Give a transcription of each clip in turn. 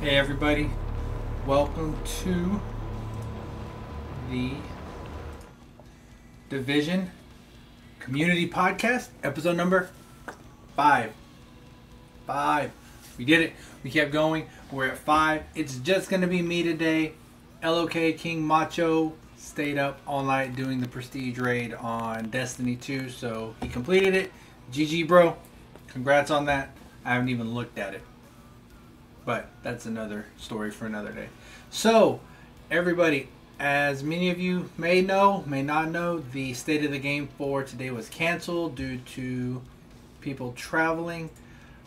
Hey everybody, welcome to the Division Community Podcast, episode number 5. 5. We did it. We kept going. We're at 5. It's just going to be me today. LOK King Macho stayed up all night doing the Prestige raid on Destiny 2, so he completed it. GG, bro. Congrats on that. I haven't even looked at it. But that's another story for another day. So, everybody, as many of you may know, may not know, the State of the Game for today was canceled due to people traveling.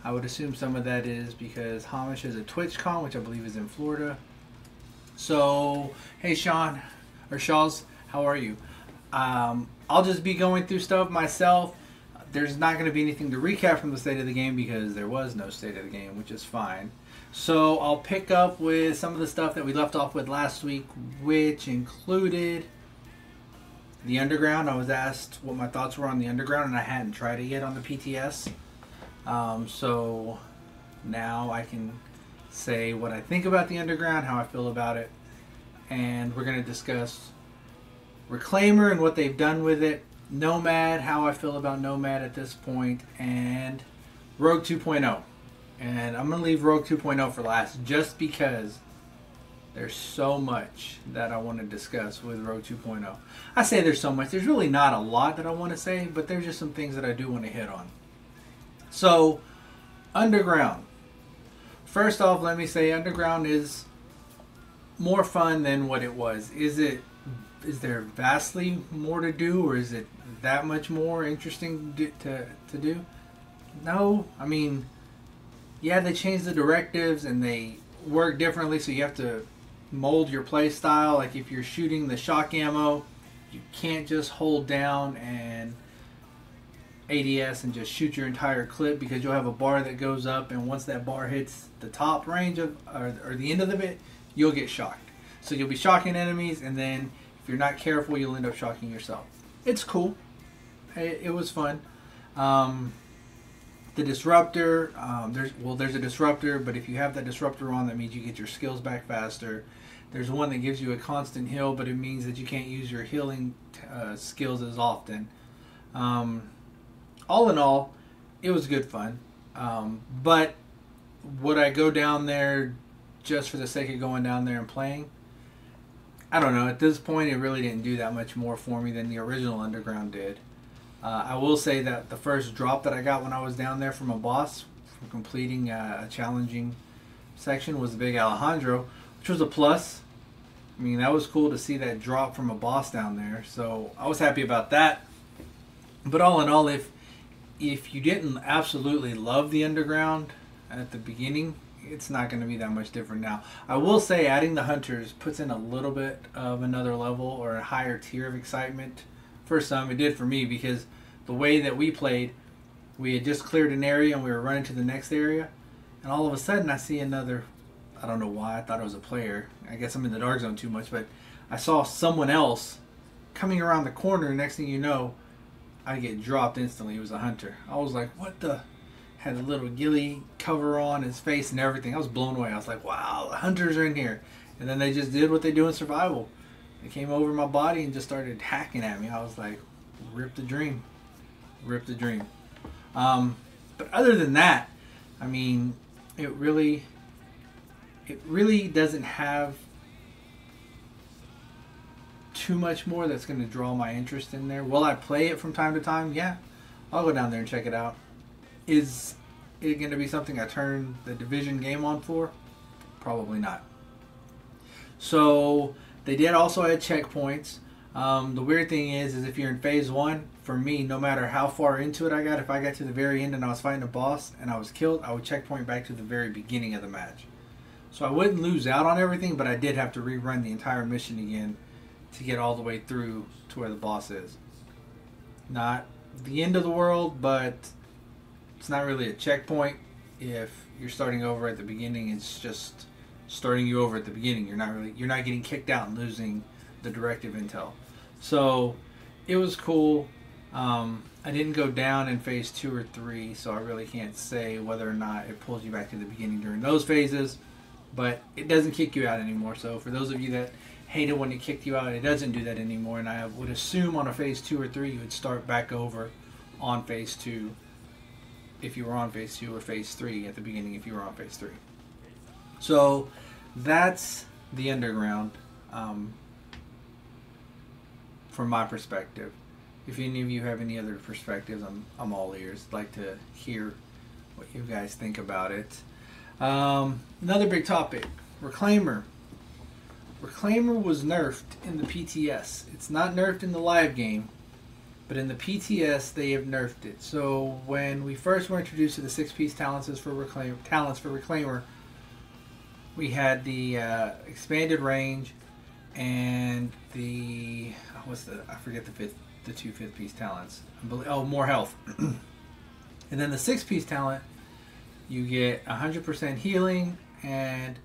I would assume some of that is because Hamish is at TwitchCon, which I believe is in Florida. So, hey Sean, or Shaws, how are you? I'll just be going through stuff myself. There's not going to be anything to recap from the State of the Game because there was no State of the Game, which is fine. So I'll pick up with some of the stuff that we left off with last week, which included the Underground. I was asked what my thoughts were on the Underground, and I hadn't tried it yet on the PTS. So now I can say what I think about the Underground, how I feel about it, and we're going to discuss Reclaimer and what they've done with it, Nomad, how I feel about Nomad at this point, and Rogue 2.0. And I'm going to leave Rogue 2.0 for last just because there's so much that I want to discuss with Rogue 2.0. I say there's so much. There's really not a lot that I want to say, but there's just some things that I do want to hit on. So, Underground. First off, let me say Underground is more fun than what it was. Is there vastly more to do, or is it that much more interesting to do? No. I mean, yeah, they changed the directives and they work differently, so you have to mold your play style. Like if you're shooting the shock ammo, you can't just hold down and ADS and just shoot your entire clip, because you'll have a bar that goes up, and once that bar hits the top range of or the end of the bit, you'll get shocked. So you'll be shocking enemies, and then if you're not careful, you'll end up shocking yourself. It's cool. It was fun. The disruptor, there's a disruptor, but if you have that disruptor on, that means you get your skills back faster. There's one that gives you a constant heal, but it means that you can't use your healing skills as often. All in all, it was good fun. But would I go down there just for the sake of going down there and playing? I don't know. At this point, it really didn't do that much more for me than the original Underground did. I will say that the first drop that I got when I was down there from a boss for completing a challenging section was the big Alejandro, which was a plus. I mean, that was cool to see that drop from a boss down there, so I was happy about that. But all in all, if you didn't absolutely love the Underground at the beginning, it's not going to be that much different now. I will say adding the Hunters puts in a little bit of another level or a higher tier of excitement for some. It did for me, because the way that we played, we had just cleared an area and we were running to the next area, and all of a sudden I see another, I don't know why, I thought it was a player. I guess I'm in the dark zone too much, but I saw someone else coming around the corner, and next thing you know, I get dropped instantly. It was a hunter. I was like, what the? Had a little ghillie cover on his face and everything. I was blown away. I was like, wow, the hunters are in here. And then they just did what they do in survival. They came over my body and just started hacking at me. I was like, rip the dream. Rip the dream. But other than that, I mean, it really doesn't have too much more that's going to draw my interest in there. Will I play it from time to time? Yeah. I'll go down there and check it out. Is it going to be something I turn the Division game on for? Probably not. So they did also add checkpoints. The weird thing is if you're in phase 1, for me, no matter how far into it I got, if I got to the very end and I was fighting a boss and I was killed, I would checkpoint back to the very beginning of the match. So I wouldn't lose out on everything, but I did have to rerun the entire mission again to get all the way through to where the boss is. Not the end of the world, but it's not really a checkpoint. If you're starting over at the beginning, it's just starting you over at the beginning. You're not getting kicked out and losing the directive intel. So it was cool. I didn't go down in phase 2 or 3, so I really can't say whether or not it pulls you back to the beginning during those phases. but it doesn't kick you out anymore. So for those of you that hated when it kicked you out, it doesn't do that anymore. And I would assume on a phase 2 or 3, you would start back over on phase 2 if you were on phase 2, or phase 3 at the beginning if you were on phase 3. So that's the underground from my perspective. If any of you have any other perspectives, I'm all ears. I'd like to hear what you guys think about it. Another big topic, Reclaimer. Reclaimer was nerfed in the PTS. It's not nerfed in the live game, but in the PTS they have nerfed it. So when we first were introduced to the 6-piece talents for Reclaimer, we had the expanded range and the I forget the 2 5th-piece talents. More health. And then the 6-piece talent, you get 100% healing, and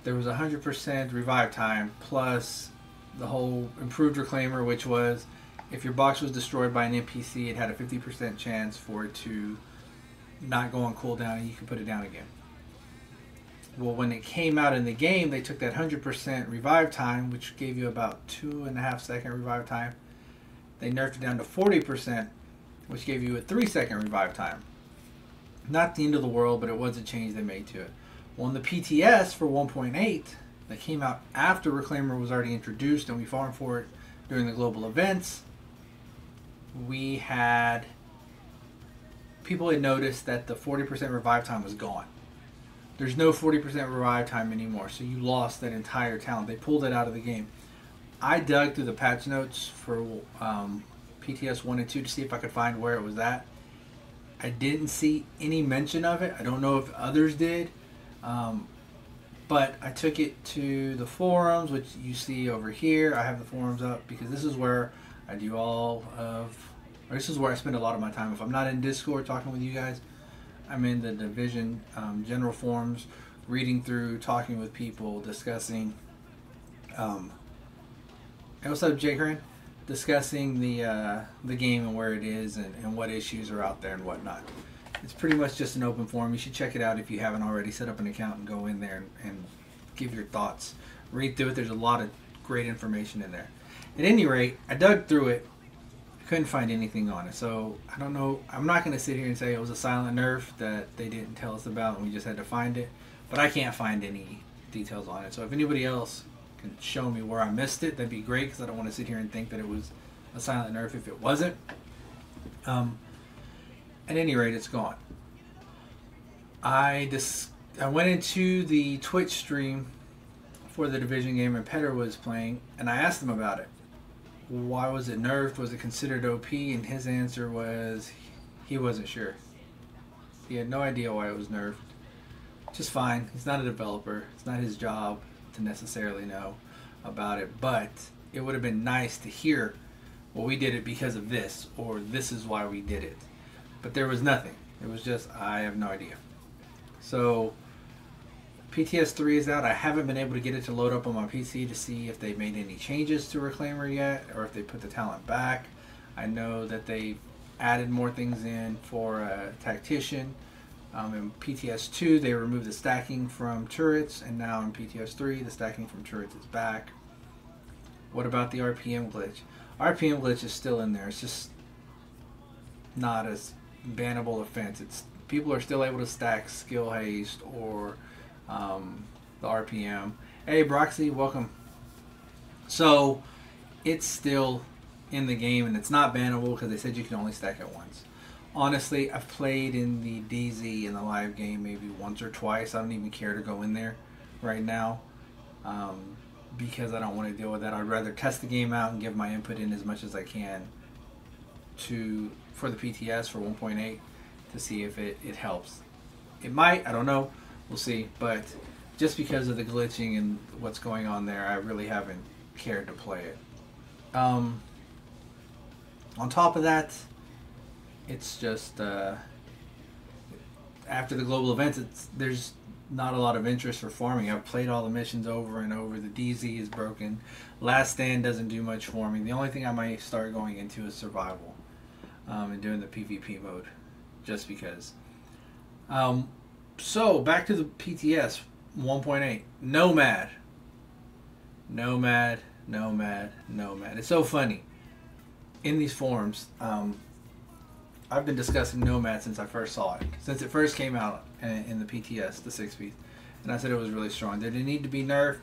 there was 100% revive time, plus the whole improved Reclaimer, which was if your box was destroyed by an NPC, it had a 50% chance for it to not go on cooldown, and you could put it down again. Well, when it came out in the game, they took that 100% revive time, which gave you about 2.5-second revive time. They nerfed it down to 40%, which gave you a 3-second revive time. Not the end of the world, but it was a change they made to it. Well, in the PTS for 1.8, that came out after Reclaimer was already introduced, and we farmed for it during the global events, we had people had noticed that the 40% revive time was gone. There's no 40% revive time anymore, so you lost that entire talent. They pulled it out of the game. I dug through the patch notes for PTS 1 and 2 to see if I could find where it was at. I didn't see any mention of it. I don't know if others did. But I took it to the forums, which you see over here. I have the forums up because this is where I do this is where I spend a lot of my time. If I'm not in Discord talking with you guys, I'm in the Division general forums, reading through, talking with people, discussing. Hey, what's up, Jay Grant? Discussing the game and where it is and what issues are out there and whatnot. It's pretty much just an open forum. You should check it out if you haven't already. Set up an account and go in there and give your thoughts. Read through it. There's a lot of great information in there. At any rate, I dug through it. I couldn't find anything on it. So I don't know. I'm not going to sit here and say it was a silent nerf that they didn't tell us about and we just had to find it. But I can't find any details on it. So if anybody else can show me where I missed it, that'd be great, because I don't want to sit here and think that it was a silent nerf if it wasn't. At any rate, it's gone. I went into the Twitch stream for the Division game and Petter was playing, and I asked him about it. Why was it nerfed? Was it considered OP? And his answer was he wasn't sure. He had no idea why it was nerfed. Which is fine. He's not a developer. It's not his job to necessarily know about it, but it would have been nice to hear, well, we did it because of this, or this is why we did it. But there was nothing. It was just, I have no idea. So PTS 3 is out. I haven't been able to get it to load up on my PC to see if they made any changes to Reclaimer yet, or if they put the talent back. I know that they added more things in for a Tactician. In PTS 2, they removed the stacking from turrets, and now in PTS 3, the stacking from turrets is back. What about the RPM glitch? RPM glitch is still in there. It's just not as bannable offense. People are still able to stack skill haste or the RPM. Hey, Broxy, welcome. So it's still in the game, and it's not bannable because they said you can only stack it once. Honestly, I've played in the DZ in the live game maybe once or twice. I don't even care to go in there right now because I don't want to deal with that. I'd rather test the game out and give my input in as much as I can for the PTS for 1.8 to see if it helps. It might, I don't know, we'll see, but just because of the glitching and what's going on there, I really haven't cared to play it. On top of that, it's just after the global events, there's not a lot of interest for farming. I've played all the missions over and over. The DZ is broken. Last Stand doesn't do much for me. The only thing I might start going into is survival and doing the PvP mode, just because. So back to the PTS. 1.8. Nomad. Nomad. Nomad. Nomad. It's so funny. In these forums, I've been discussing Nomad since I first saw it. Since it first came out in the PTS, the 6-piece. And I said it was really strong. Did it need to be nerfed?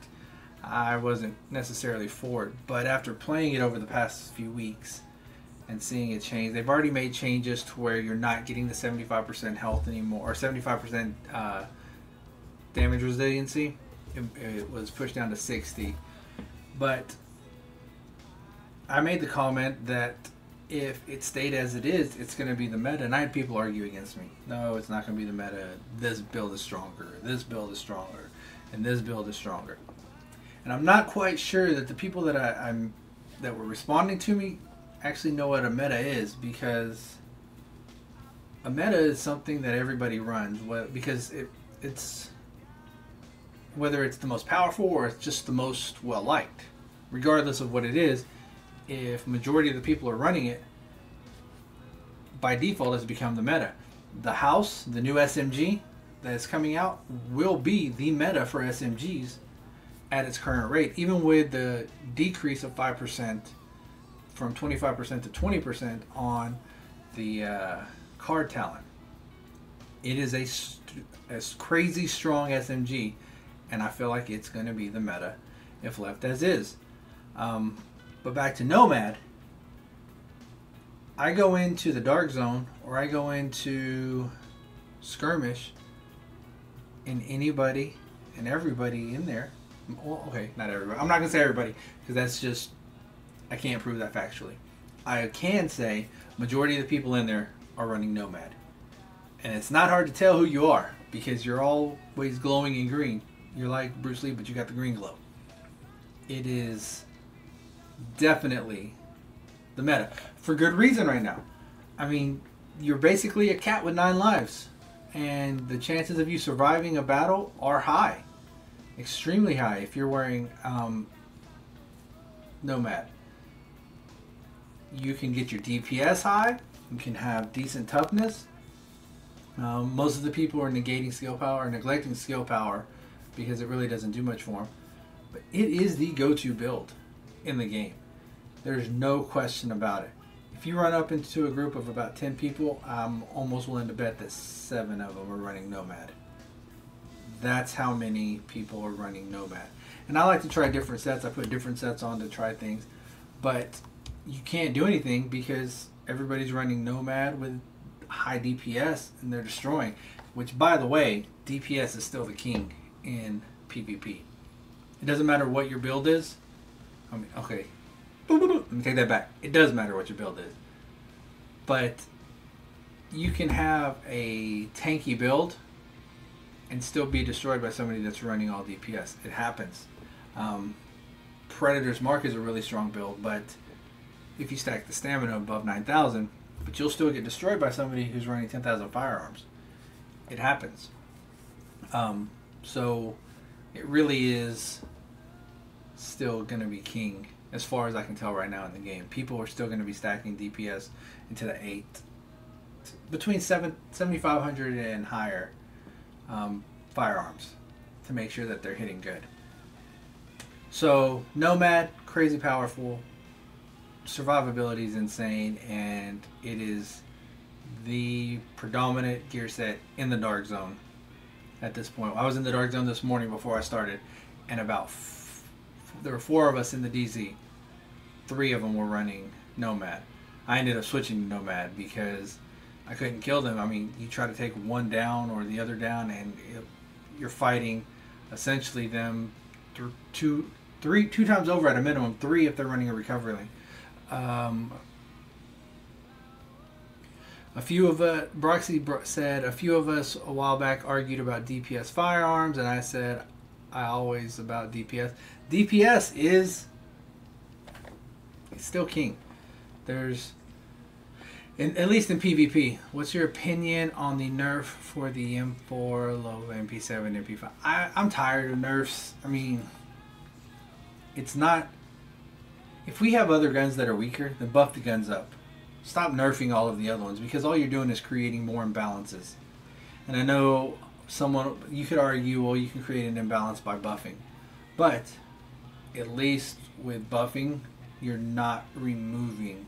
I wasn't necessarily for it. But after playing it over the past few weeks and seeing it change, they've already made changes to where you're not getting the 75% health anymore, or 75% damage resiliency. It was pushed down to 60. But I made the comment that if it stayed as it is, it's going to be the meta. And I had people argue against me. No, it's not going to be the meta. This build is stronger. This build is stronger. And this build is stronger. And I'm not quite sure that the people that that were responding to me actually know what a meta is, because a meta is something that everybody runs. Because it's whether it's the most powerful or it's just the most well liked, regardless of what it is. If majority of the people are running it, by default it's become the meta. The house, the new SMG that is coming out, will be the meta for SMGs at its current rate, even with the decrease of 5% from 25% to 20% on the card talent. It is a crazy strong SMG, and I feel like it's going to be the meta if left as is. But back to Nomad, I go into the Dark Zone or I go into Skirmish, and anybody and everybody in there, well, okay, not everybody. I'm not going to say everybody, because that's just, I can't prove that factually. I can say majority of the people in there are running Nomad. And it's not hard to tell who you are, because you're always glowing in green. You're like Bruce Lee, but you got the green glow. It is definitely the meta, for good reason right now. I mean, you're basically a cat with 9 lives, and the chances of you surviving a battle are high, extremely high, if you're wearing Nomad. You can get your DPS high, you can have decent toughness. Most of the people are negating skill power or neglecting skill power because it really doesn't do much for them, but it is the go-to build in the game. There's no question about it. If you run up into a group of about 10 people, I'm almost willing to bet that 7 of them are running Nomad. That's how many people are running Nomad. And I like to try different sets. I put different sets on to try things. But you can't do anything because everybody's running Nomad with high DPS and they're destroying. Which, by the way, DPS is still the king in PvP. It doesn't matter what your build is. I mean, okay. Let me take that back. It does matter what your build is. But you can have a tanky build and still be destroyed by somebody that's running all DPS. It happens. Predator's Mark is a really strong build, but if you stack the stamina above 9,000, but you'll still get destroyed by somebody who's running 10,000 firearms. It happens. So it really is still going to be king as far as I can tell right now in the game. People are still going to be stacking DPS into the 8, between 7,500 and higher firearms to make sure that they're hitting good. So Nomad, crazy powerful, survivability is insane, and it is the predominant gear set in the Dark Zone at this point. I was in the Dark Zone this morning before I started, and there were 4 of us in the DZ. 3 of them were running Nomad. I ended up switching to Nomad because I couldn't kill them. I mean, you try to take one down or the other down, and you're fighting essentially them two times over at a minimum, 3 if they're running a recovery lane. A few of Broxy said a few of us a while back argued about DPS firearms, and I said I always about DPS. DPS is still king. There's, at least in PvP. What's your opinion on the nerf for the M4, low MP7, MP5? I'm tired of nerfs. I mean, it's not. If we have other guns that are weaker, then buff the guns up. Stop nerfing all of the other ones, because all you're doing is creating more imbalances. And I know someone, you could argue, well, you can create an imbalance by buffing, but at least with buffing, you're not removing.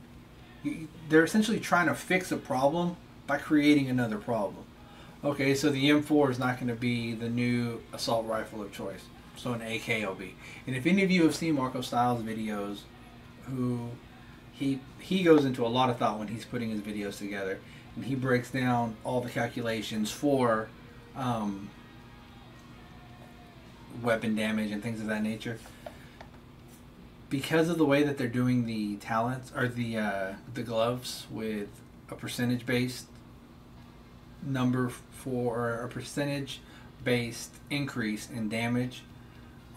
They're essentially trying to fix a problem by creating another problem. Okay, so the M4 is not going to be the new assault rifle of choice. So an AK will be. And if any of you have seen Marco Styles' videos, who he goes into a lot of thought when he's putting his videos together, and he breaks down all the calculations for weapon damage and things of that nature. Because of the way that they're doing the talents or the gloves with a percentage based number for a percentage based increase in damage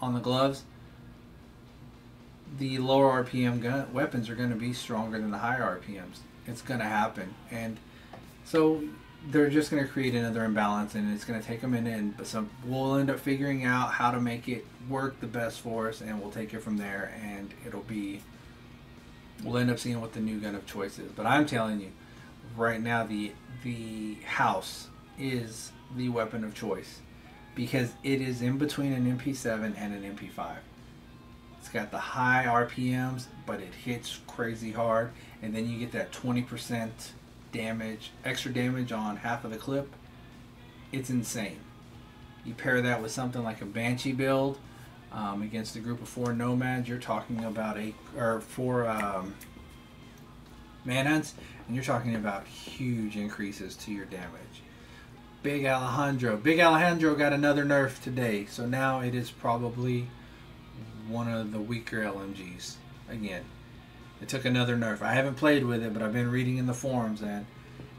on the gloves, the lower RPM weapons are going to be stronger than the higher RPMs. It's going to happen, and so they're just going to create another imbalance, and it's going to take a minute. But we'll end up figuring out how to make it work the best for us, and we'll take it from there. And we'll end up seeing what the new gun of choice is. But I'm telling you, right now, the house is the weapon of choice because it is in between an MP7 and an MP5. It's got the high RPMs, but it hits crazy hard, and then you get that 20% damage, extra damage on half of the clip. It's insane. You pair that with something like a Banshee build against a group of 4 Nomads, you're talking about 4 Manhunts, and you're talking about huge increases to your damage. Big Alejandro got another nerf today, so now it is probably one of the weaker LMGs again. It took another nerf. I haven't played with it, but I've been reading in the forums, and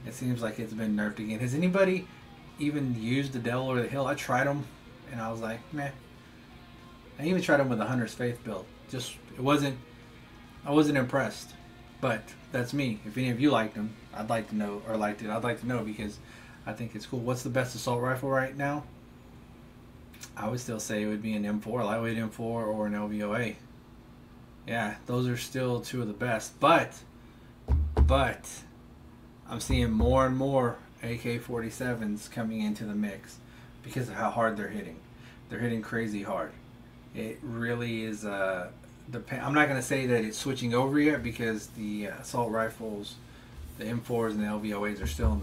it seems like it's been nerfed again. Has anybody even used the Devil or the Hill? I tried them, and I was like, meh. I even tried them with the Hunter's Faith build. I wasn't impressed. But that's me. If any of you liked them, I'd like to know, or liked it, I'd like to know because I think it's cool. What's the best assault rifle right now? I would still say it would be an M4, lightweight M4, or an LVOA. Yeah, those are still 2 of the best. But I'm seeing more and more AK-47s coming into the mix because of how hard they're hitting. They're hitting crazy hard. It really is. I'm not going to say that it's switching over yet because the assault rifles, the M4s and the LVOAs are still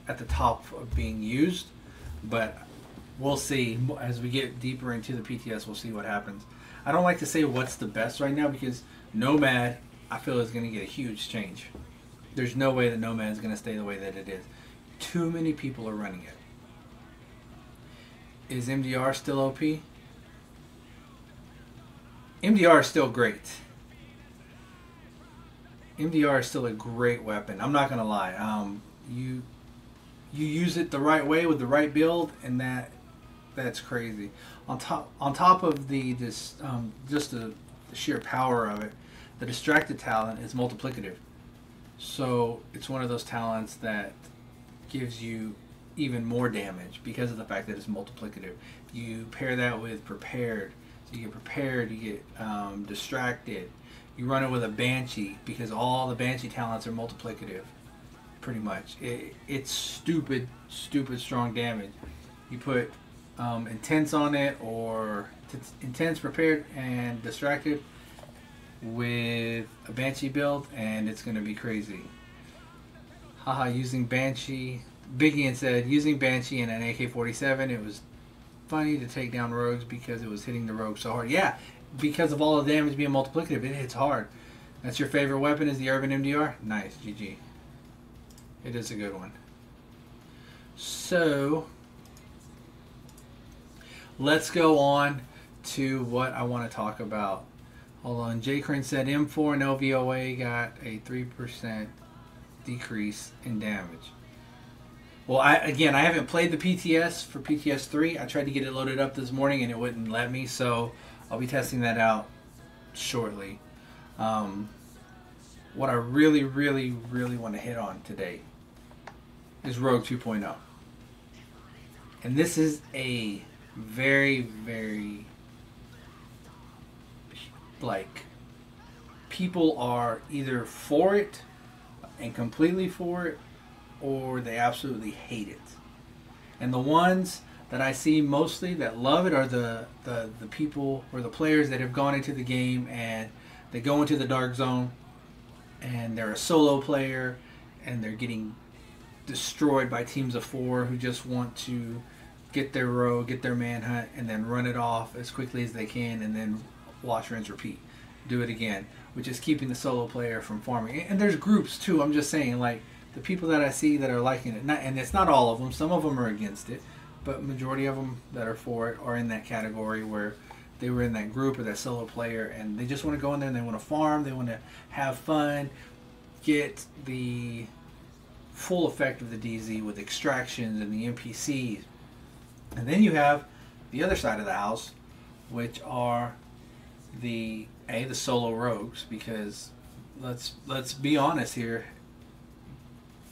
at the top of being used. But we'll see as we get deeper into the PTS. We'll see what happens. I don't like to say what's the best right now because Nomad, I feel, is going to get a huge change. There's no way that Nomad is going to stay the way that it is. Too many people are running it. Is MDR still OP? MDR is still great. MDR is still a great weapon. I'm not going to lie. You use it the right way with the right build, and that's crazy. On top of just the sheer power of it, the distracted talent is multiplicative. So it's one of those talents that gives you even more damage because of the fact that it's multiplicative. You pair that with prepared. So you get prepared, you get distracted. You run it with a Banshee because all the Banshee talents are multiplicative. Pretty much. It's stupid strong damage. You put intense on it, or intense, prepared, and distracted with a Banshee build, and it's going to be crazy. Haha, using Banshee. Biggie said, using Banshee in an AK-47, it was funny to take down rogues because it was hitting the rogue so hard. Yeah, because of all the damage being multiplicative, it hits hard. That's your favorite weapon is the Urban MDR? Nice, GG. It is a good one. So let's go on to what I want to talk about. Hold on. J. Crane said M4 and LVOA got a 3% decrease in damage. Well, I haven't played the PTS for PTS 3. I tried to get it loaded up this morning and it wouldn't let me, so I'll be testing that out shortly. What I really want to hit on today is Rogue 2.0. And this is a very, like, people are either for it and completely for it, or they absolutely hate it. And the ones that I see mostly that love it are the people or the players that have gone into the game and they go into the dark zone and they're a solo player and they're getting destroyed by teams of 4 who just want to get their rogue, get their manhunt, and then run it off as quickly as they can and then wash, rinse, repeat. Do it again, which is keeping the solo player from farming. And there's groups too. I'm just saying, like, the people that I see that are liking it, and it's not all of them. Some of them are against it, but majority of them that are for it are in that category where they were in that group or that solo player, and they just want to go in there and they want to farm, they want to have fun, get the full effect of the DZ with extractions and the NPCs. And then you have the other side of the house, which are the solo rogues, because let's be honest here,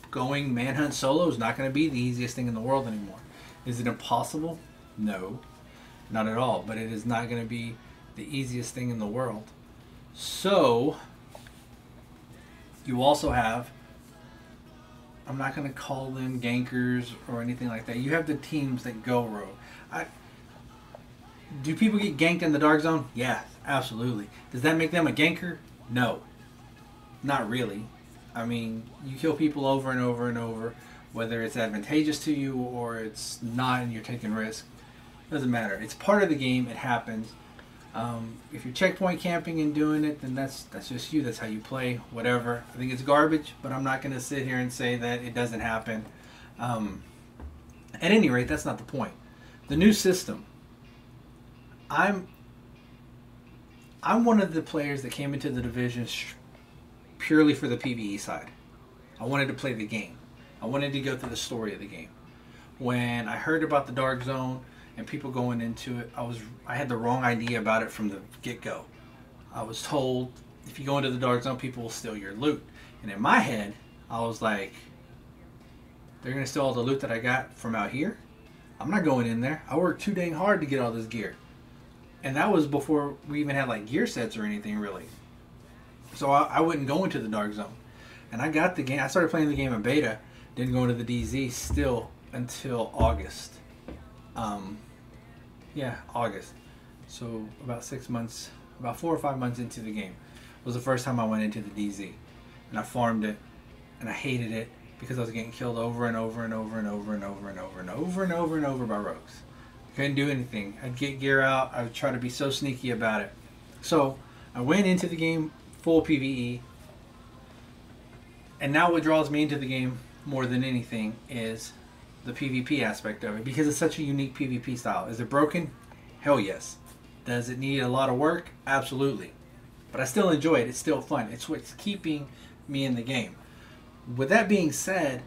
going manhunt solo is not going to be the easiest thing in the world anymore. Is it impossible? No, not at all, but it is not going to be the easiest thing in the world. So you also have, I'm not going to call them gankers or anything like that. You have the teams that go rogue. Do people get ganked in the dark zone? Yeah, absolutely. Does that make them a ganker? No, not really. I mean, you kill people over and over and over, whether it's advantageous to you or it's not and you're taking risk. Doesn't matter. It's part of the game. It happens. If you're checkpoint camping and doing it, then that's just you. That's how you play. Whatever. I think it's garbage, but I'm not going to sit here and say that it doesn't happen. At any rate, that's not the point. The new system. I'm one of the players that came into the division purely for the PvE side. I wanted to play the game. I wanted to go through the story of the game. When I heard about the Dark Zone and people going into it, I had the wrong idea about it from the get-go. I was told if you go into the Dark Zone, people will steal your loot. And in my head, I was like, they're going to steal all the loot that I got from out here? I'm not going in there. I worked too dang hard to get all this gear. And that was before we even had like gear sets or anything really. So I wouldn't go into the Dark Zone. And I got the game. I started playing the game in beta. Didn't go into the DZ still until August. August. So about 6 months, about 4 or 5 months into the game was the first time I went into the DZ. And I farmed it. And I hated it because I was getting killed over and over and over and over and over and over and over and over and over by rogues. Couldn't do anything. I'd get gear out. I would try to be so sneaky about it. So I went into the game full PvE. And now what draws me into the game more than anything is the PvP aspect of it, because it's such a unique PvP style. Is it broken? Hell yes. Does it need a lot of work? Absolutely. But I still enjoy it. It's still fun. It's what's keeping me in the game. With that being said,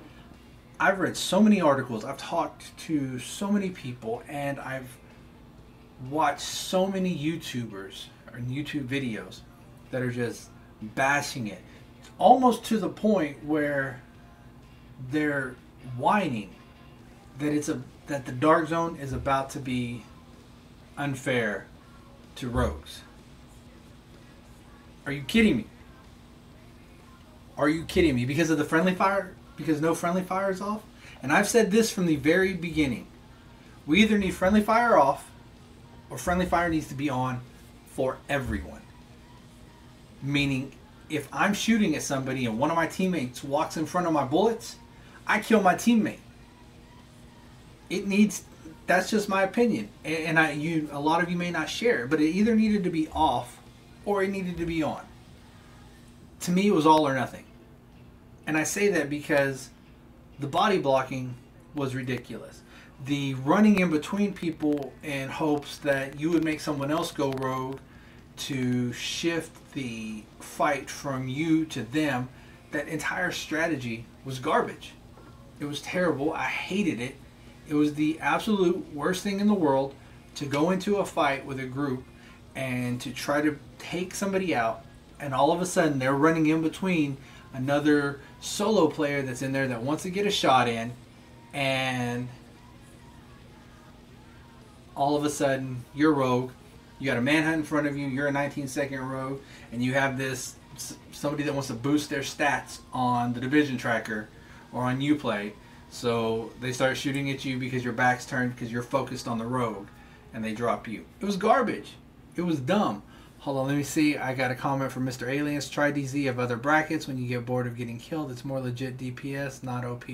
I've read so many articles, I've talked to so many people, and I've watched so many YouTubers or YouTube videos that are just bashing it. Almost to the point where they're whining that that the Dark Zone is about to be unfair to rogues. Are you kidding me? Are you kidding me? Because of the friendly fire? Because no friendly fire is off? And I've said this from the very beginning. We either need friendly fire off or friendly fire needs to be on for everyone. Meaning, if I'm shooting at somebody and one of my teammates walks in front of my bullets, I kill my teammate. That's just my opinion. And a lot of you may not share it, but it either needed to be off or it needed to be on. To me, it was all or nothing. And I say that because the body blocking was ridiculous. The running in between people in hopes that you would make someone else go rogue to shift the fight from you to them, that entire strategy was garbage. It was terrible. I hated it. It was the absolute worst thing in the world to go into a fight with a group and to try to take somebody out, and all of a sudden they're running in between another solo player that's in there that wants to get a shot in, and all of a sudden you're rogue. You got a manhunt in front of you, you're a 19-second rogue, and you have somebody that wants to boost their stats on the division tracker or on Uplay, So they start shooting at you because your back's turned because you're focused on the rogue, and they drop you. It was garbage. It was dumb. Hold on, let me see. I got a comment from Mr. Aliens. Try DZ of other brackets. When you get bored of getting killed, it's more legit DPS, not OP.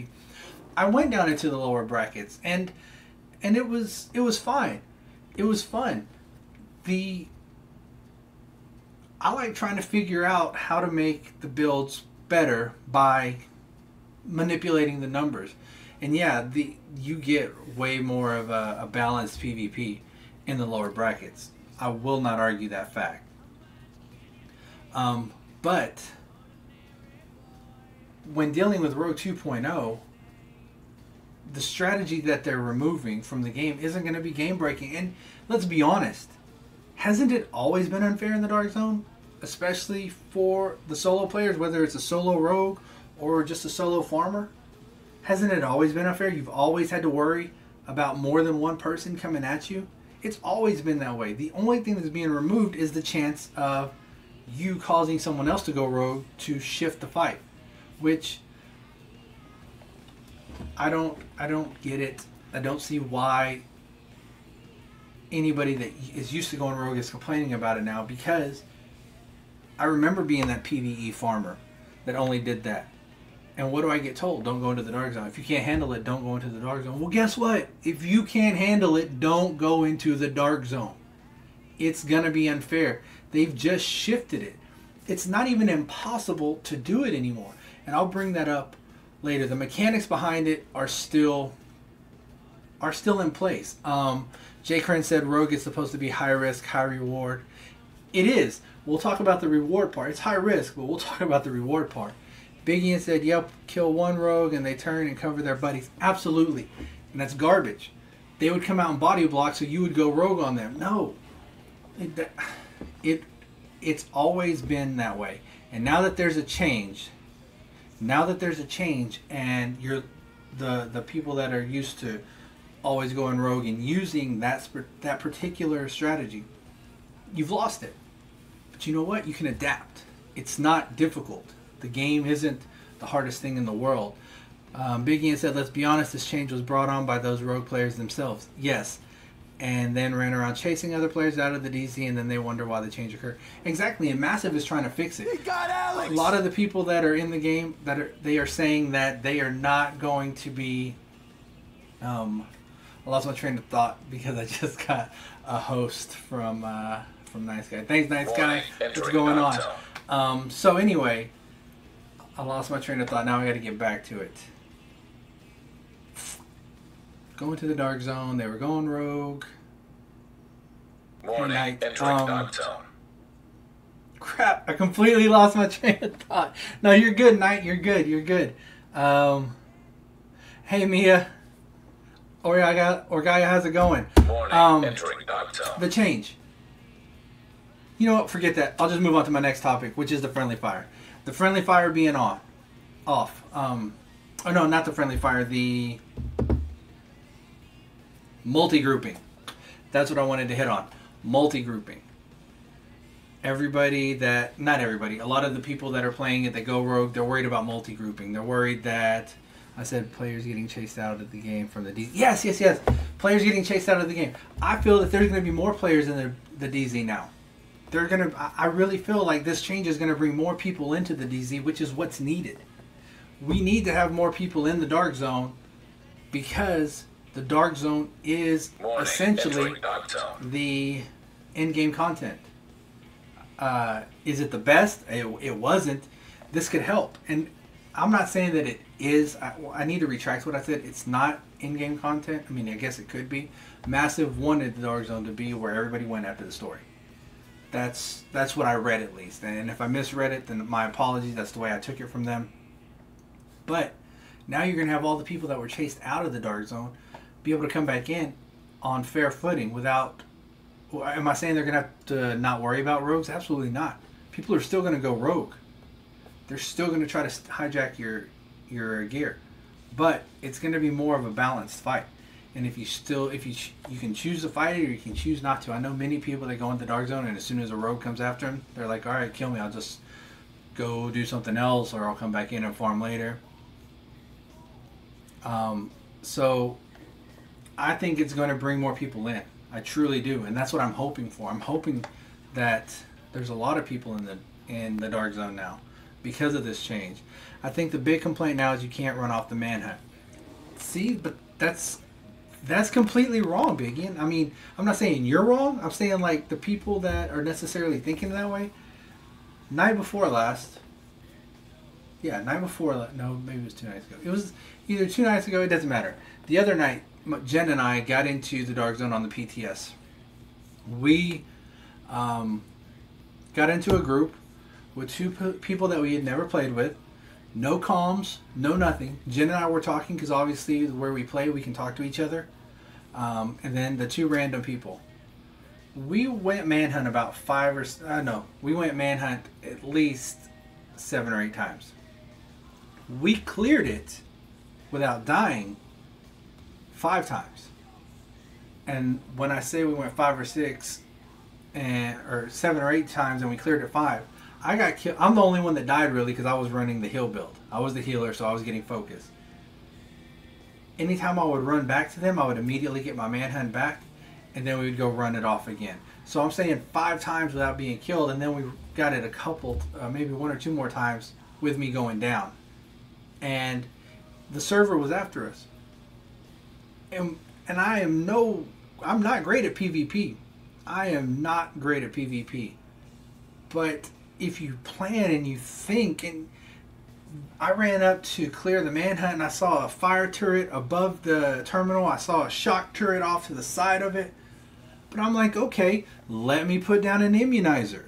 I went down into the lower brackets, and it was fine. It was fun. I like trying to figure out how to make the builds better by manipulating the numbers. And yeah, you get way more of a balanced PvP in the lower brackets. I will not argue that fact. But when dealing with Rogue 2.0, the strategy that they're removing from the game isn't going to be game breaking. And let's be honest, hasn't it always been unfair in the Dark Zone? Especially for the solo players, whether it's a solo rogue or just a solo farmer? Hasn't it always been unfair? You've always had to worry about more than one person coming at you? It's always been that way. The only thing that's being removed is the chance of you causing someone else to go rogue to shift the fight, which I don't get it. I don't see why anybody that is used to going rogue is complaining about it now, because I remember being that PvE farmer that only did that. And what do I get told? Don't go into the Dark Zone. If you can't handle it, don't go into the Dark Zone. Well, guess what? If you can't handle it, don't go into the Dark Zone. It's going to be unfair. They've just shifted it. It's not even impossible to do it anymore. And I'll bring that up later. The mechanics behind it are still in place. Jay Kren said Rogue is supposed to be high risk, high reward. It is. We'll talk about the reward part. It's high risk, but we'll talk about the reward part. Big Ian said, yep, kill one rogue and they turn and cover their buddies. Absolutely. And that's garbage. They would come out and body block so you would go rogue on them. No. It's always been that way. And now that there's a change, and you're the people that are used to always going rogue and using that particular strategy, you've lost it. But you know what? You can adapt. It's not difficult. The game isn't the hardest thing in the world. Big Ian said, let's be honest, this change was brought on by those rogue players themselves. Yes. And then ran around chasing other players out of the DZ, and then they wonder why the change occurred. Exactly, and Massive is trying to fix it. He got Alex. A lot of the people that are in the game, they are saying that they are not going to be... I lost my train of thought because I just got a host from Nice Guy. Thanks, Nice Guy. What's going on? So anyway, I lost my train of thought. Now I got to get back to it. Going to the Dark Zone. They were going rogue. Morning. Hey, Entering Dark Zone. Crap! I completely lost my train of thought. No, you're good, Knight. You're good. You're good. Hey, Mia. Orgaya, how's it going? Morning. Entering Dark Zone. The change. You know what? Forget that. I'll just move on to my next topic, which is the friendly fire. The friendly fire being off. Oh no, not the friendly fire. The multi-grouping. That's what I wanted to hit on. Multi-grouping. Not everybody, a lot of the people that are playing it that go rogue, they're worried about multi-grouping. They're worried that, I said players getting chased out of the game from the DZ. Yes. Players getting chased out of the game. I feel that there's going to be more players in the DZ now. I really feel like this change is going to bring more people into the DZ, which is what's needed. We need to have more people in the Dark Zone because the Dark Zone is essentially the in-game content. Is it the best? It wasn't. This could help. And I'm not saying that it is. I need to retract what I said. It's not in-game content. I mean, I guess it could be. Massive wanted the Dark Zone to be where everybody went after the story. That's what I read, at least. And if I misread it, then my apologies. That's the way I took it from them. But now you're going to have all the people that were chased out of the Dark Zone be able to come back in on fair footing without... Am I saying they're going to have to not worry about rogues? Absolutely not. People are still going to go rogue. They're still going to try to hijack your gear. But it's going to be more of a balanced fight. And if you can choose to fight it or you can choose not to. I know many people that go into the Dark Zone and as soon as a rogue comes after them, they're like, all right, kill me. I'll just go do something else or I'll come back in and farm later. So I think it's going to bring more people in. I truly do, and that's what I'm hoping for. I'm hoping that there's a lot of people in the dark zone now because of this change. I think the big complaint now is you can't run off the manhunt. See, but that's completely wrong, Biggie. I mean, I'm not saying you're wrong. I'm saying like the people that are necessarily thinking that way. Night before last. Yeah, night before. No, maybe it was 2 nights ago. It was either 2 nights ago. It doesn't matter. The other night, Jen and I got into the dark zone on the PTS. We got into a group with two people that we had never played with. No comms, no nothing. Jen and I were talking because obviously where we play, we can talk to each other. And then the two random people. We went manhunt about we went manhunt at least 7 or 8 times. We cleared it without dying 5 times. And when I say we went 5 or 6 or 7 or 8 times and we cleared it 5, I got killed. I'm the only one that died really because I was running the heal build. I was the healer, so I was getting focused. Anytime I would run back to them, I would immediately get my manhunt back, and then we would go run it off again. So I'm saying 5 times without being killed, and then we got it a couple, maybe 1 or 2 more times with me going down. And the server was after us. And I'm not great at PvP. I am not great at PvP. But if you plan and you think, and I ran up to clear the manhunt and I saw a fire turret above the terminal. I saw a shock turret off to the side of it. But I'm like, okay, let me put down an immunizer.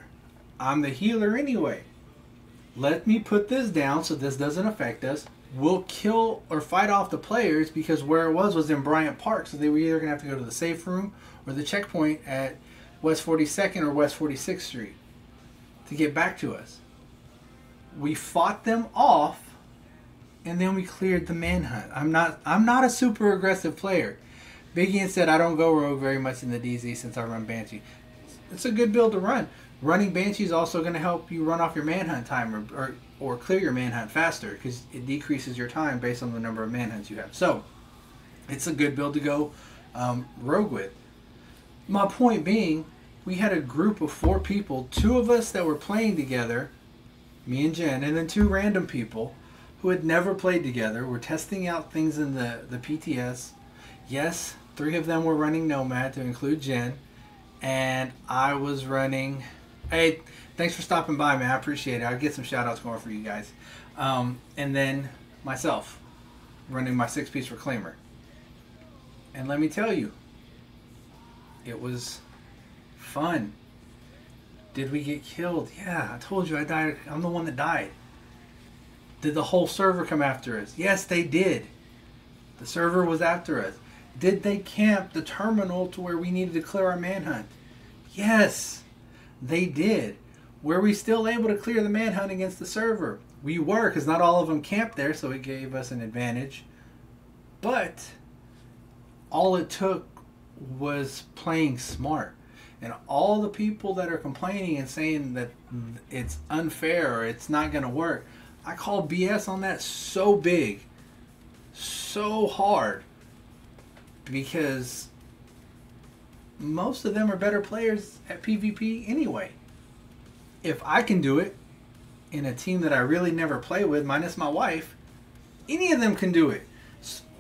I'm the healer anyway. Let me put this down so this doesn't affect us. We'll kill or fight off the players because where it was in Bryant Park. So they were either going to have to go to the safe room or the checkpoint at West 42nd or West 46th Street to get back to us. We fought them off, and then we cleared the manhunt. I'm not a super aggressive player. Biggie said I don't go rogue very much in the DZ since I run Banshee. It's a good build to run. Running Banshee is also going to help you run off your manhunt time or clear your manhunt faster because it decreases your time based on the number of manhunts you have. So it's a good build to go rogue with. My point being, we had a group of 4 people, 2 of us that were playing together, me and Jen, and then 2 random people who had never played together. Were testing out things in the PTS. Yes, 3 of them were running Nomad to include Jen, and I was running. Hey, thanks for stopping by, man. I appreciate it. I'll get some shout outs going for you guys. And then myself running my 6-piece reclaimer. And let me tell you, it was fun. Did we get killed? Yeah, I told you I died. I'm the one that died. Did the whole server come after us? Yes, they did. The server was after us. Did they camp the terminal to where we needed to clear our manhunt? Yes, they did. Were we still able to clear the manhunt against the server? We were, because not all of them camped there, so it gave us an advantage. But all it took was playing smart. And all the people that are complaining and saying that it's unfair or it's not going to work, I call BS on that so big, so hard, because most of them are better players at PvP anyway. If I can do it in a team that I really never play with, minus my wife, any of them can do it.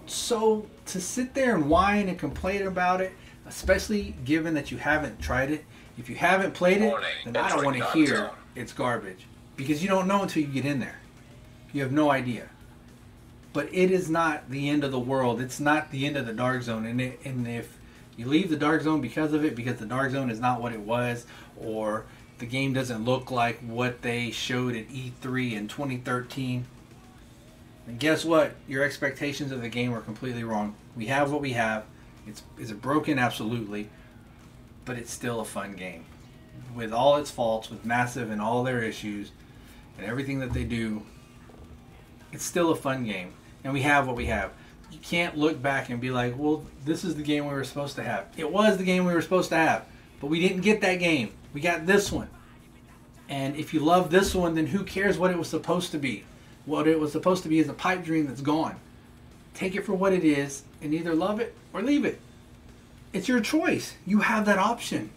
So to sit there and whine and complain about it, especially given that you haven't tried it, if you haven't played it, then I don't want to hear it's garbage. Because you don't know until you get in there. You have no idea. But it is not the end of the world. It's not the end of the dark zone. And if you leave the dark zone because of it, because the dark zone is not what it was, or the game doesn't look like what they showed at E3 in 2013, and guess what? Your expectations of the game are completely wrong. We have what we have. Is it broken? Absolutely. But it's still a fun game. With all its faults, with Massive and all their issues, and everything that they do, it's still a fun game. And we have what we have. You can't look back and be like, well, this is the game we were supposed to have. It was the game we were supposed to have. But we didn't get that game. We got this one. And if you love this one, then who cares what it was supposed to be? What it was supposed to be is a pipe dream that's gone. take it for what it is and either love it or leave it. It's your choice. You have that option.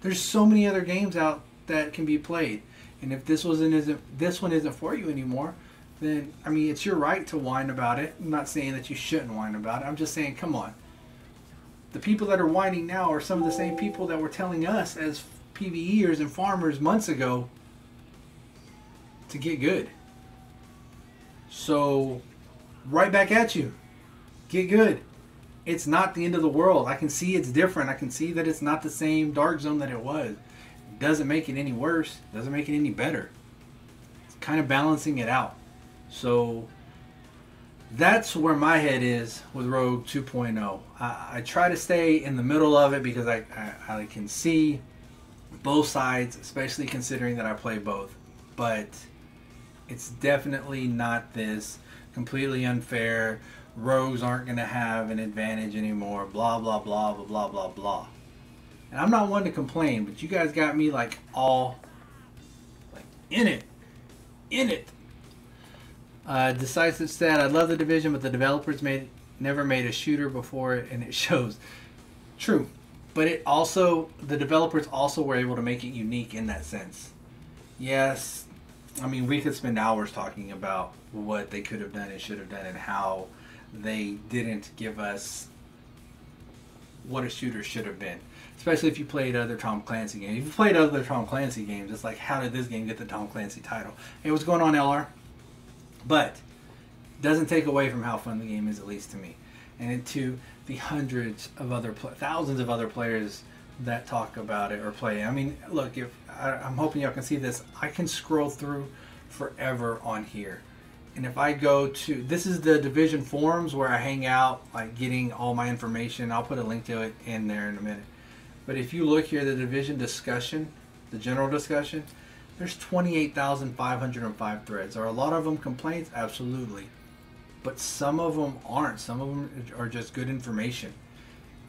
There's so many other games out that can be played. And if this one isn't for you anymore, then, I mean, it's your right to whine about it. I'm not saying that you shouldn't whine about it. I'm just saying, come on. The people that are whining now are some of the same people that were telling us as PvEers and farmers months ago to get good. So, right back at you. Get good. It's not the end of the world. I can see it's different. I can see that it's not the same Dark Zone that it was. It doesn't make it any worse. It doesn't make it any better. It's kind of balancing it out. So that's where my head is with Rogue 2.0. I try to stay in the middle of it because I can see both sides, especially considering that I play both. But it's definitely not this completely unfair. Rogues aren't going to have an advantage anymore. Blah, blah, blah, blah, blah, blah, blah. And I'm not one to complain, but you guys got me like all like in it. In it. Decisive said, I love the Division, but the developers never made a shooter before it, and it shows. True. But the developers also were able to make it unique in that sense. Yes, I mean, we could spend hours talking about what they could have done and should have done and how they didn't give us what a shooter should have been. Especially if you played other Tom Clancy games. If you played other Tom Clancy games, it's like, how did this game get the Tom Clancy title? Hey, what's going on, LR? But doesn't take away from how fun the game is, at least to me. And to the hundreds of thousands of other players that talk about it or play it. I mean, look, I'm hoping y'all can see this. I can scroll through forever on here. And if I go to, this is the Division forums where I hang out, like getting all my information. I'll put a link to it in there in a minute. But if you look here, the Division discussion, the general discussion, there's 28,505 threads. Are a lot of them complaints? Absolutely. But some of them aren't. Some of them are just good information.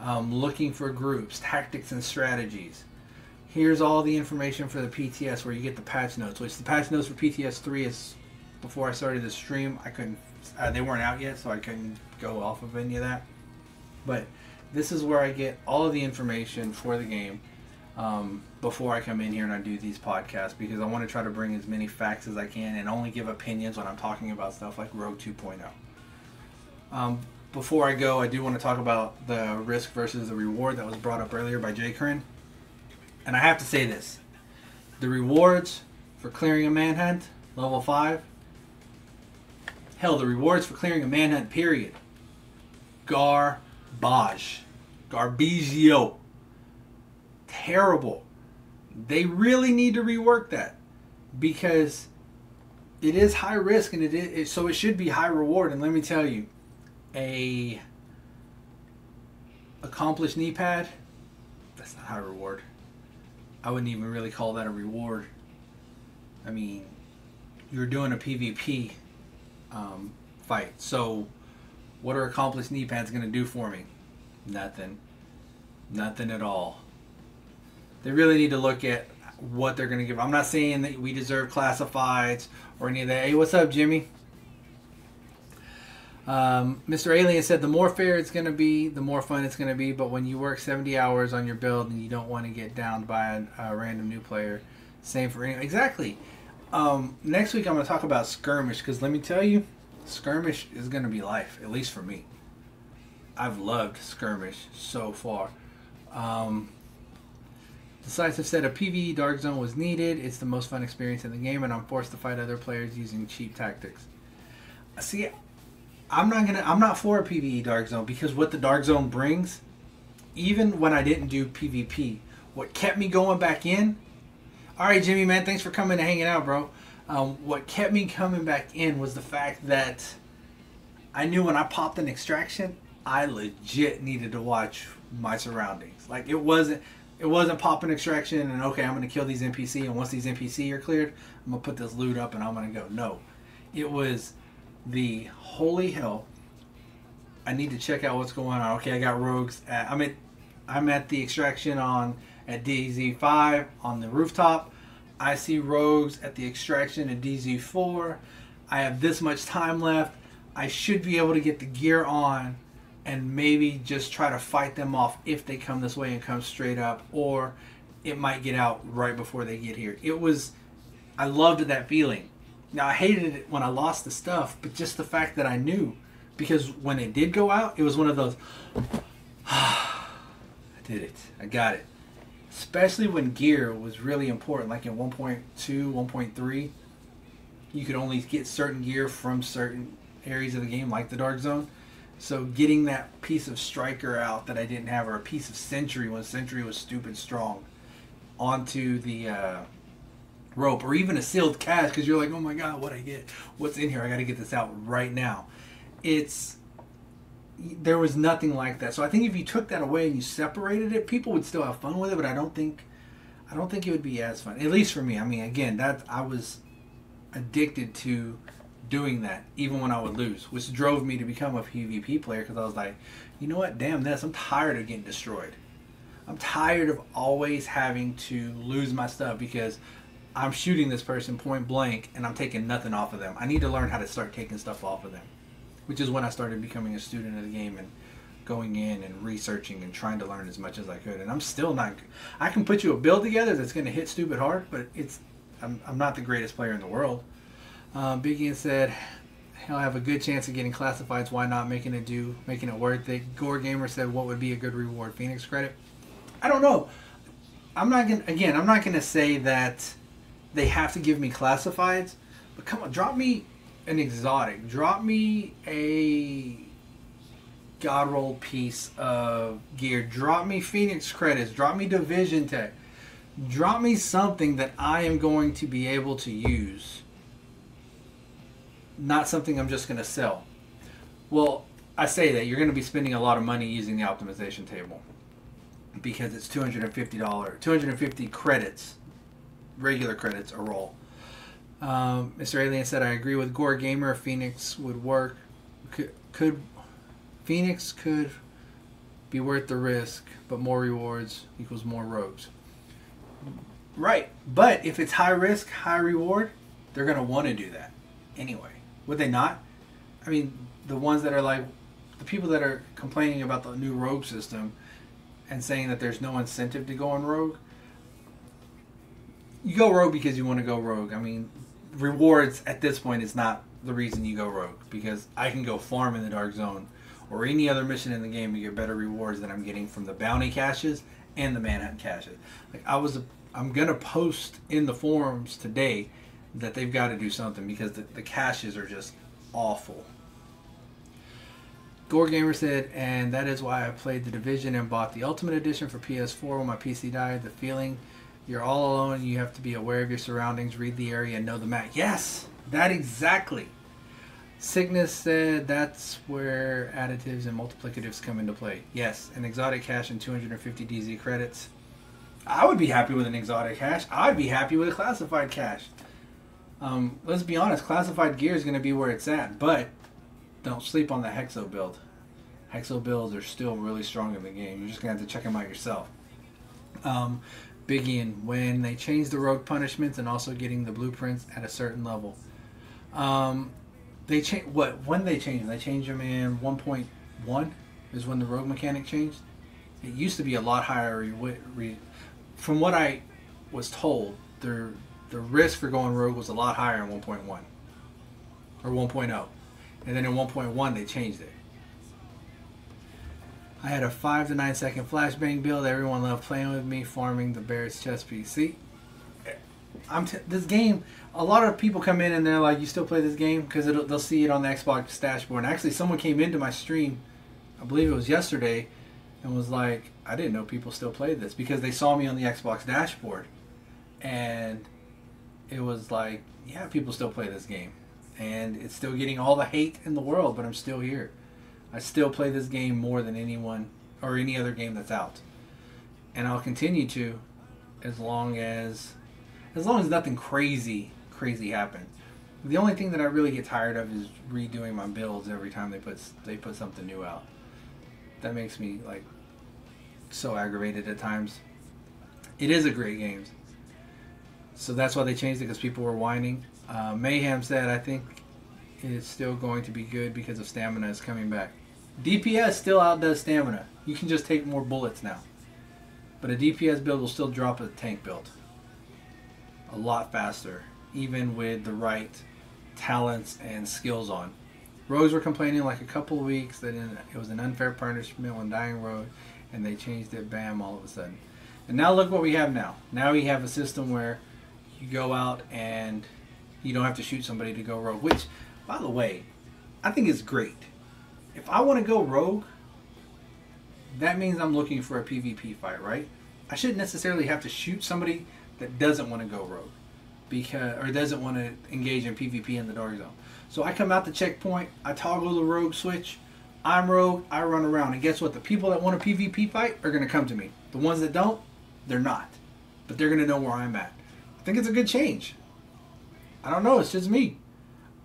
Looking for groups, tactics, and strategies. Here's all the information for the PTS where you get the patch notes, which the patch notes for PTS 3 is, before I started the stream, I couldn't, they weren't out yet, so I couldn't go off of any of that. But this is where I get all of the information for the game. Before I come in here and I do these podcasts, because I want to try to bring as many facts as I can and only give opinions when I'm talking about stuff like Rogue 2.0. Before I go, I do want to talk about the risk versus the reward that was brought up earlier by Jay Kern. And I have to say this. The rewards for clearing a manhunt, level 5. Hell, the rewards for clearing a manhunt, period. Garbage. Garbagio. Terrible. They really need to rework that, because it is high risk and so it should be high reward. And let me tell you, a accomplished knee pad, that's not high reward. I wouldn't even really call that a reward. I mean, you're doing a PvP fight, so what are accomplished knee pads going to do for me? Nothing at all. They really need to look at what they're going to give. I'm not saying that we deserve classifieds or any of that. Hey, what's up, Jimmy? Mr. Alien said the more fair it's going to be, the more fun it's going to be. But when you work 70 hours on your build and you don't want to get downed by a random new player, same for anyone. Exactly. Next week I'm going to talk about skirmish, because let me tell you, skirmish is going to be life, at least for me. I've loved skirmish so far. Decisive said a PvE Dark Zone was needed. It's the most fun experience in the game, and I'm forced to fight other players using cheap tactics. See, I'm not for a PvE Dark Zone, because what the Dark Zone brings, even when I didn't do PvP, what kept me going back in. All right, Jimmy, man, thanks for coming and hanging out, bro. What kept me coming back in was the fact that I knew when I popped an extraction, I legit needed to watch my surroundings. Like, it wasn't popping extraction and, okay, I'm going to kill these NPC, and once these NPC are cleared, I'm going to put this loot up and I'm going to go. No. It was the holy hell, I need to check out what's going on. Okay, I got rogues. I'm at the extraction at DZ5 on the rooftop. I see rogues at the extraction at DZ4. I have this much time left. I should be able to get the gear on and maybe just try to fight them off if they come this way and come straight up, or it might get out right before they get here. I loved that feeling. Now, I hated it when I lost the stuff, but just the fact that I knew, because when it did go out, it was one of those, I did it. I got it. Especially when gear was really important, like in 1.2, 1.3, you could only get certain gear from certain areas of the game, like the Dark Zone. So getting that piece of Striker out that I didn't have, or a piece of Sentry when Sentry was stupid strong, onto the rope, or even a sealed cache, because you're like, oh my god, what I get? What's in here? I got to get this out right now. There was nothing like that. So I think if you took that away and you separated it, people would still have fun with it, but I don't think it would be as fun. At least for me. I mean, again, I was addicted to doing that, even when I would lose, which drove me to become a PvP player, because I was like, you know what, damn this, I'm tired of getting destroyed. I'm tired of always having to lose my stuff because I'm shooting this person point blank and I'm taking nothing off of them. I need to learn how to start taking stuff off of them, which is when I started becoming a student of the game and going in and researching and trying to learn as much as I could. And I'm still not, I can put you a build together that's going to hit stupid hard, but I'm not the greatest player in the world. Big Ian said he'll have a good chance of getting classifieds. Why not making it worth it? Gore Gamer said, what would be a good reward? Phoenix credit? I don't know. I'm not gonna say that they have to give me classifieds, but come on, drop me an exotic. Drop me a God roll piece of gear. Drop me Phoenix credits. Drop me Division Tech. Drop me something that I am going to be able to use. Not something I'm just going to sell. Well, I say that you're going to be spending a lot of money using the optimization table because it's $250 credits, regular credits a roll. Mr. Alien said, I agree with Gore Gamer. Phoenix would work. Phoenix could be worth the risk, but more rewards equals more rogues. Right, but if it's high risk, high reward, they're going to want to do that anyway. Would they not? I mean, the ones that are like, the people that are complaining about the new rogue system and saying that there's no incentive to go on rogue, you go rogue because you want to go rogue. I mean, rewards at this point is not the reason you go rogue, because I can go farm in the Dark Zone or any other mission in the game to get better rewards than I'm getting from the bounty caches and the Manhunt caches. Like I'm gonna post in the forums today that they've got to do something because the caches are just awful. Gore Gamer said, and that is why I played the Division and bought the Ultimate Edition for PS4 when my PC died. The feeling you're all alone, you have to be aware of your surroundings, read the area, and know the map. Yes, that exactly. Sickness said that's where additives and multiplicatives come into play. Yes, an exotic cache and 250 DZ credits. I would be happy with an exotic cache. I'd be happy with a classified cache. Let's be honest, classified gear is going to be where it's at, but don't sleep on the Hexo build. Hexo builds are still really strong in the game. You're just going to have to check them out yourself. Big Ian, when they changed the rogue punishments and also getting the blueprints at a certain level. They changed when they changed them? They changed them in 1.1 is when the rogue mechanic changed. It used to be a lot higher. From what I was told, the risk for going rogue was a lot higher in 1.1 or 1.0, and then in 1.1 they changed it. I had a 5 to 9 second flashbang build. Everyone loved playing with me, farming the Barrett's chest piece. See, this game, a lot of people come in and they're like, you still play this game? Because they'll see it on the Xbox dashboard. And actually, someone came into my stream, I believe it was yesterday, and was like, I didn't know people still played this, because they saw me on the Xbox dashboard. And it was like, yeah, people still play this game. And it's still getting all the hate in the world, but I'm still here. I still play this game more than anyone or any other game that's out. And I'll continue to as long as nothing crazy happens. The only thing that I really get tired of is redoing my builds every time they put something new out. That makes me like so aggravated at times. It is a great game. So that's why they changed it, because people were whining. Mayhem said, I think is still going to be good because of stamina is coming back. DPS still outdoes stamina. You can just take more bullets now. But a DPS build will still drop a tank build a lot faster, even with the right talents and skills on. Rogues were complaining like a couple of weeks that it was an unfair punishment when dying rogue, and they changed it, bam, all of a sudden. And now look what we have now. Now we have a system where you go out and you don't have to shoot somebody to go rogue, which, by the way, I think is great. If I want to go rogue, that means I'm looking for a PvP fight, right? I shouldn't necessarily have to shoot somebody that doesn't want to go rogue or doesn't want to engage in PvP in the dark zone. So I come out the checkpoint, I toggle the rogue switch, I'm rogue, I run around, and guess what? The people that want a PvP fight are going to come to me. The ones that don't, they're not. But they're going to know where I'm at. I think it's a good change. I don't know, it's just me.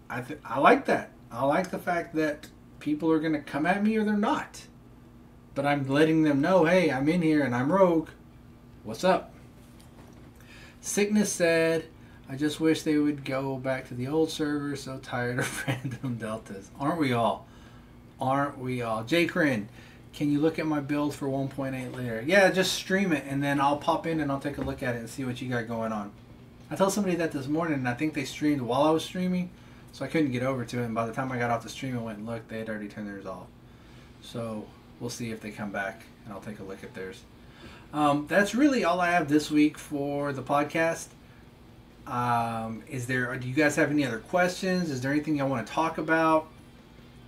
I like that. I like the fact that people are going to come at me or they're not. But I'm letting them know, hey, I'm in here and I'm rogue. What's up? Sickness said, I just wish they would go back to the old server. So tired of random deltas. Aren't we all? Aren't we all? Jay Crin, can you look at my build for 1.8 later? Yeah, just stream it and then I'll pop in and I'll take a look at it and see what you got going on. I told somebody that this morning and I think they streamed while I was streaming. So I couldn't get over to it. And by the time I got off the stream and went and looked, they had already turned theirs off. So we'll see if they come back and I'll take a look at theirs. That's really all I have this week for the podcast. Do you guys have any other questions? Is there anything y'all want to talk about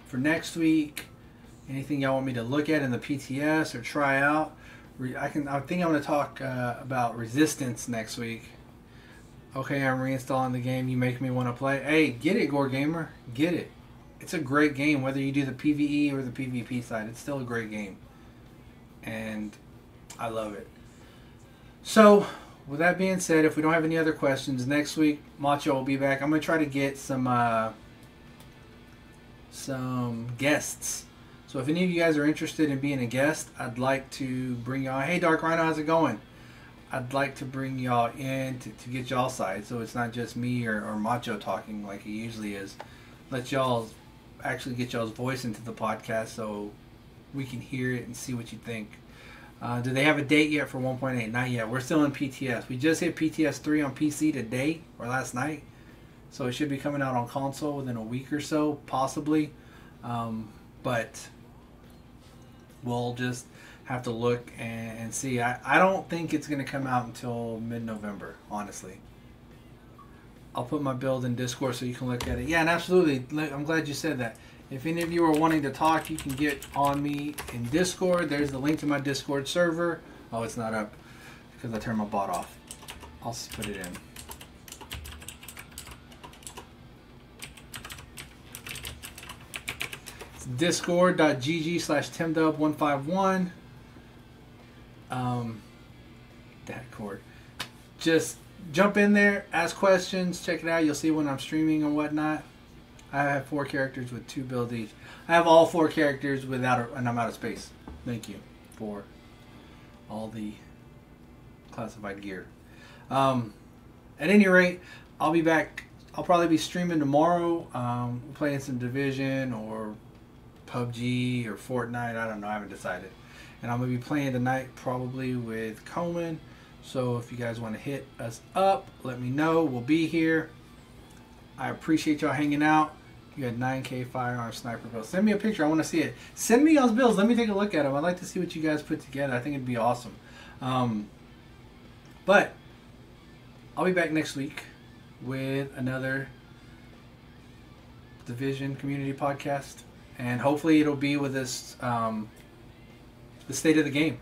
for next week? Anything y'all want me to look at in the PTS or try out? I think I'm going to talk about resistance next week. Okay, I'm reinstalling the game. You make me want to play. Hey, get it, Gore Gamer. Get it. It's a great game, whether you do the PvE or the PvP side. It's still a great game. And I love it. So, with that being said, if we don't have any other questions, next week, Macho will be back. I'm going to try to get some guests. So if any of you guys are interested in being a guest, I'd like to bring y'all. Hey, Dark Rhino, how's it going? I'd like to bring y'all in to get y'all side, so it's not just me or Macho talking like it usually is. Let y'all actually get y'all's voice into the podcast so we can hear it and see what you think. Do they have a date yet for 1.8? Not yet. We're still in PTS. We just hit PTS 3 on PC today or last night, so it should be coming out on console within a week or so, possibly. But we'll just have to look and see. I don't think it's going to come out until mid-November, honestly. I'll put my build in Discord so you can look at it. Yeah, and absolutely. I'm glad you said that. If any of you are wanting to talk, you can get on me in Discord. There's the link to my Discord server. Oh, it's not up because I turned my bot off. I'll put it in. It's discord.gg/timdub151. That cord. Just jump in there, ask questions, check it out. You'll see when I'm streaming and whatnot. I have 4 characters with 2 builds each. I have all 4 characters without and I'm out of space. Thank you for all the classified gear. At any rate, I'll be back. I'll probably be streaming tomorrow, playing some Division or PUBG or Fortnite. I don't know. I haven't decided. And I'm going to be playing tonight probably with Coleman. So if you guys want to hit us up, let me know. We'll be here. I appreciate y'all hanging out. You had 9K firearm sniper builds. Send me a picture. I want to see it. Send me y'all's builds. Let me take a look at them. I'd like to see what you guys put together. I think it'd be awesome. But I'll be back next week with another Division community podcast. And hopefully it'll be with this the state of the game.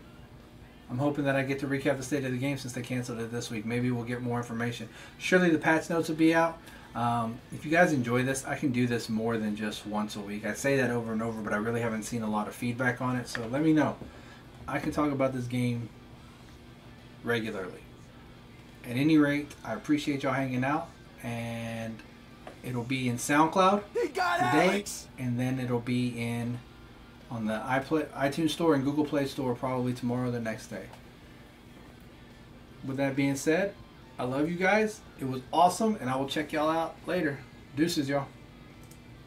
I'm hoping that I get to recap the state of the game since they canceled it this week. Maybe we'll get more information. Surely the patch notes will be out. If you guys enjoy this, I can do this more than just once a week. I say that over and over, but I really haven't seen a lot of feedback on it. So let me know. I can talk about this game regularly. At any rate, I appreciate y'all hanging out. And it'll be in SoundCloud today. And then it'll be on the iTunes Store and Google Play Store probably tomorrow or the next day. With that being said, I love you guys. It was awesome, and I will check y'all out later. Deuces, y'all.